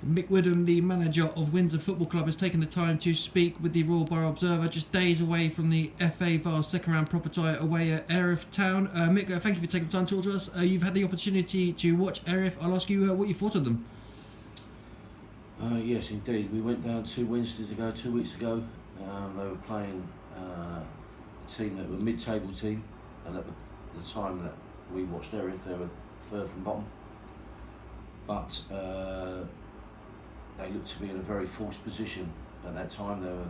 Mick Woodham, the manager of Windsor Football Club, has taken the time to speak with the Royal Borough Observer just days away from the FA Vase second round proper tie away at Erith Town. Mick, thank you for taking the time to talk to us. You've had the opportunity to watch Erith. I'll ask you what you thought of them. Yes, indeed. We went down 2 weeks ago. They were playing a team that were a mid-table team, and at the time that we watched Erith, they were third from bottom. But they looked to be in a very forced position at that time. They were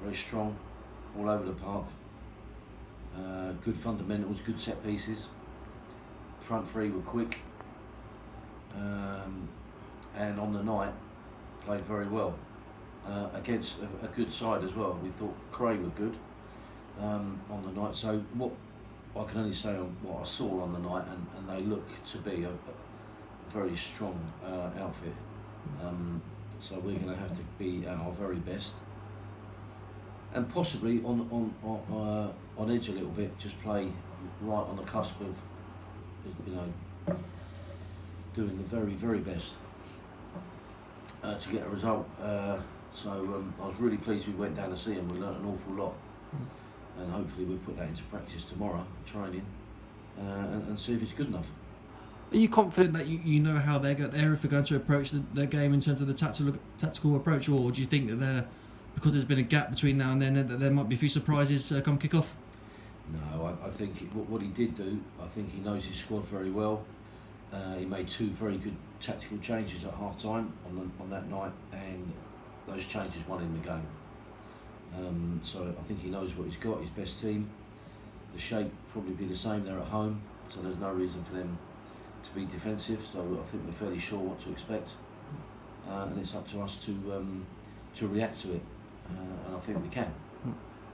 very strong, all over the park. Good fundamentals, good set pieces. Front three were quick, and on the night played very well against a good side as well. We thought Cray were good on the night. So what I can only say on what I saw on the night, and they look to be a very strong outfit. So we're going to have to be at our very best, and possibly on edge a little bit. Just play right on the cusp of, doing the very, very best to get a result. So I was really pleased we went down to see them. We learnt an awful lot, and hopefully we'll put that into practice tomorrow, training, and see if it's good enough. Are you confident that you know how Erith are going to approach their game in terms of the tactical approach, or do you think that because there's been a gap between now and then, that there might be a few surprises come kick off? No, I think what he did do, I think he knows his squad very well. He made 2 very good tactical changes at half time on that night, and those changes won him the game. So I think he knows what he's got, his best team. The shape probably be the same, they're at home, so there's no reason for them to be defensive. So I think we're fairly sure what to expect, and it's up to us to react to it, and I think we can.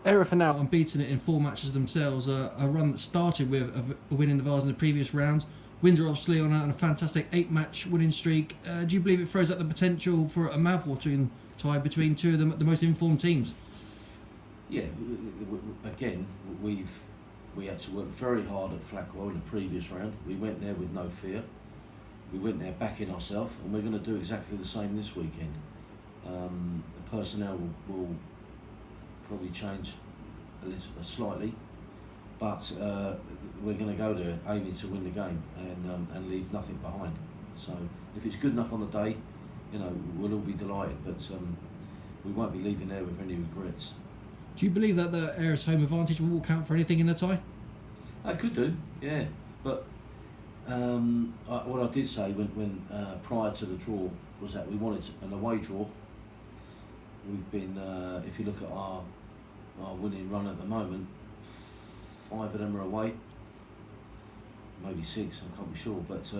Erith are now unbeaten in 4 matches themselves, a run that started with a win in the Vase in the previous round. Windsor obviously on a fantastic 8-match winning streak. Do you believe it throws out the potential for a mouth-watering tie between 2 of the most informed teams? Yeah, again, we had to work very hard at Flackwell in the previous round. We went there with no fear. We went there backing ourselves, and we're going to do exactly the same this weekend. The personnel will probably change slightly, but we're going to go there aiming to win the game and leave nothing behind. So if it's good enough on the day, we'll all be delighted, but we won't be leaving there with any regrets. Do you believe that the Erith's home advantage will count for anything in the tie? I could do, yeah. But what I did say when prior to the draw was that we wanted an away draw. We've been, if you look at our winning run at the moment, 5 of them are away, maybe 6, I can't be sure. But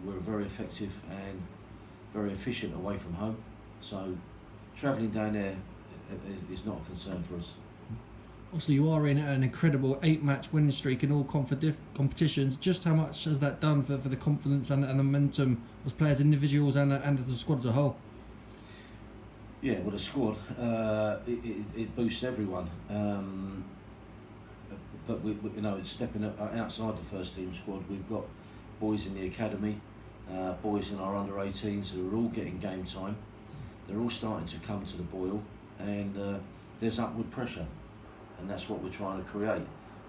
we're very effective and very efficient away from home. So travelling down there is not a concern for us. Obviously, you are in an incredible 8-match winning streak in all competitions. Just how much has that done for the confidence and the momentum of players, individuals, and as a squad as a whole? Yeah, well, the squad, it boosts everyone. But it's stepping outside the first team squad. We've got boys in the academy, boys in our under-18s who are all getting game time. They're all starting to come to the boil, and there's upward pressure, and that's what we're trying to create.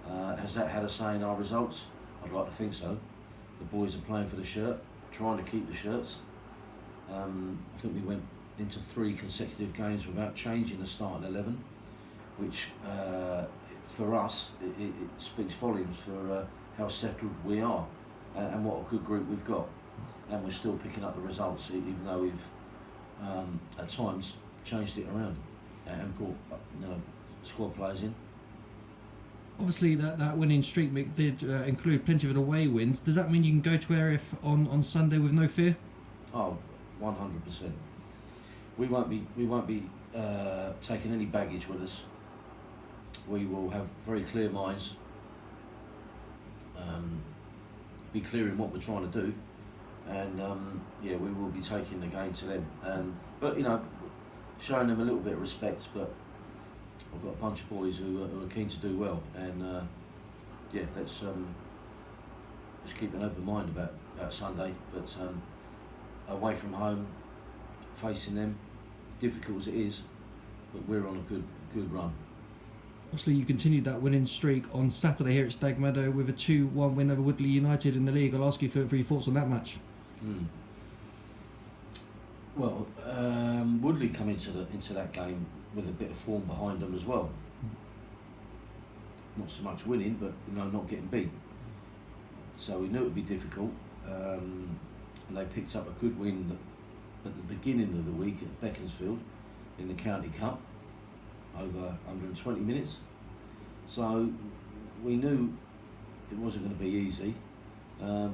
Has that had a say in our results? I'd like to think so. The boys are playing for the shirt, trying to keep the shirts. I think we went into 3 consecutive games without changing the starting 11, which for us it speaks volumes for how settled we are and what a good group we've got, and we're still picking up the results even though we've at times changed it around and brought squad players in. Obviously, that winning streak did include plenty of away wins. Does that mean you can go to Erith on Sunday with no fear? Oh, 100%. We won't be taking any baggage with us. We will have very clear minds, be clear in what we're trying to do, and we will be taking the game to them. But showing them a little bit of respect. But I've got a bunch of boys who are keen to do well, and let's keep an open mind about Sunday. But away from home, facing them, difficult as it is, but we're on a good run. Obviously, you continued that winning streak on Saturday here at Stag Meadow with a 2-1 win over Woodley United in the league. I'll ask you for your thoughts on that match. Well, Woodley come into that game with a bit of form behind them as well. Not so much winning, but not getting beat. So we knew it would be difficult, and they picked up a good win at the beginning of the week at Beaconsfield in the County Cup, over 120 minutes. So we knew it wasn't going to be easy.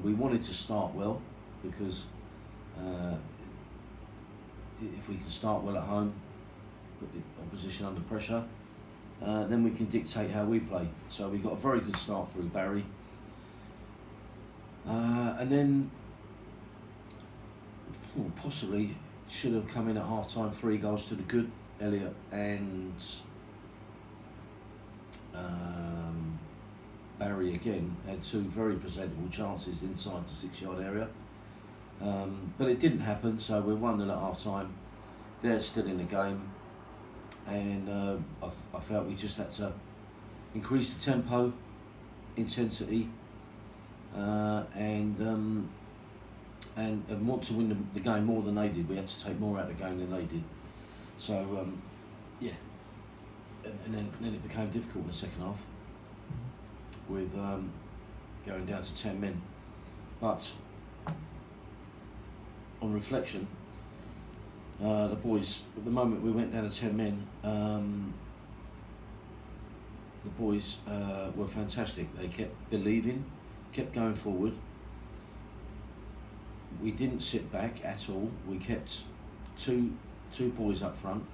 We wanted to start well, because if we can start well at home, put the opposition under pressure, then we can dictate how we play. So we got a very good start through Barry. And then possibly should have come in at half time, 3 goals to the good. Elliot and Barry again had 2 very presentable chances inside the 6-yard area. But it didn't happen, so we're 1-0 at half time. They're still in the game, and I felt we just had to increase the tempo, intensity, and want to win the game more than they did. We had to take more out of the game than they did. So and then it became difficult in the second half with going down to 10 men. But on reflection, the boys, at the moment we went down to 10 men, the boys were fantastic. They kept believing, kept going forward. We didn't sit back at all. We kept two boys up front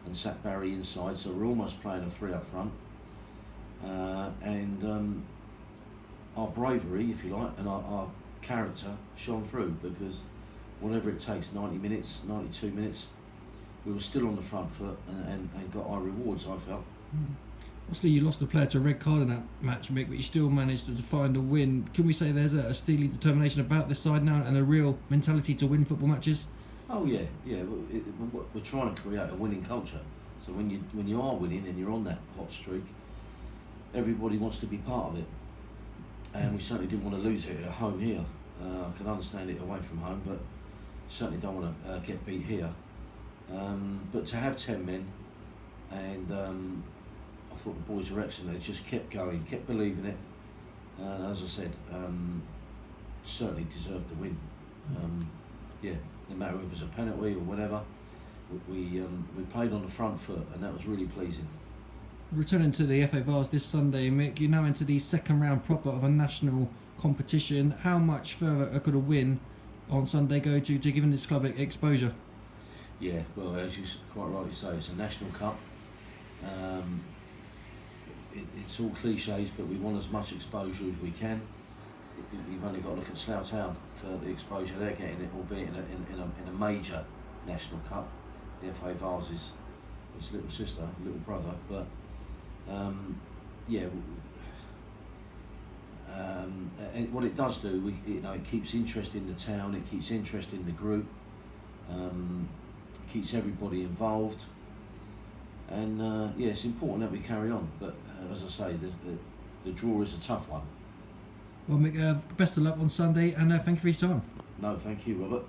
and sat Barry inside, so we're almost playing a 3 up front. And our bravery, if you like, and our character shone through, because whatever it takes, 90 minutes, 92 minutes, we were still on the front foot and got our rewards, I felt. Obviously, you lost a player to a red card in that match, Mick, but you still managed to find a win. Can we say there's a steely determination about this side now and a real mentality to win football matches? Oh yeah. We're trying to create a winning culture. So when you are winning and you're on that hot streak, everybody wants to be part of it. And we certainly didn't want to lose it at home here. I can understand it away from home, but certainly don't want to get beat here. But to have 10 men, and I thought the boys were excellent. They just kept going, kept believing it, and as I said, certainly deserved the win. No matter if it was a penalty or whatever, we played on the front foot, and that was really pleasing. Returning to the FA Vase this Sunday, Mick, you're now into the second round proper of a national competition. How much further could a win on Sunday go to giving this club exposure? Yeah, well, as you quite rightly say, it's a national cup. It's all cliches, but we want as much exposure as we can. You've only got to look at Slough Town for the exposure they're getting, it albeit in a major national cup. The FA Vase is its little sister, little brother, but and what it does do, it keeps interest in the town, it keeps interest in the group, keeps everybody involved, and it's important that we carry on. But as I say, the draw is a tough one. Well, Mick, best of luck on Sunday, and thank you for your time. No, thank you, Robert.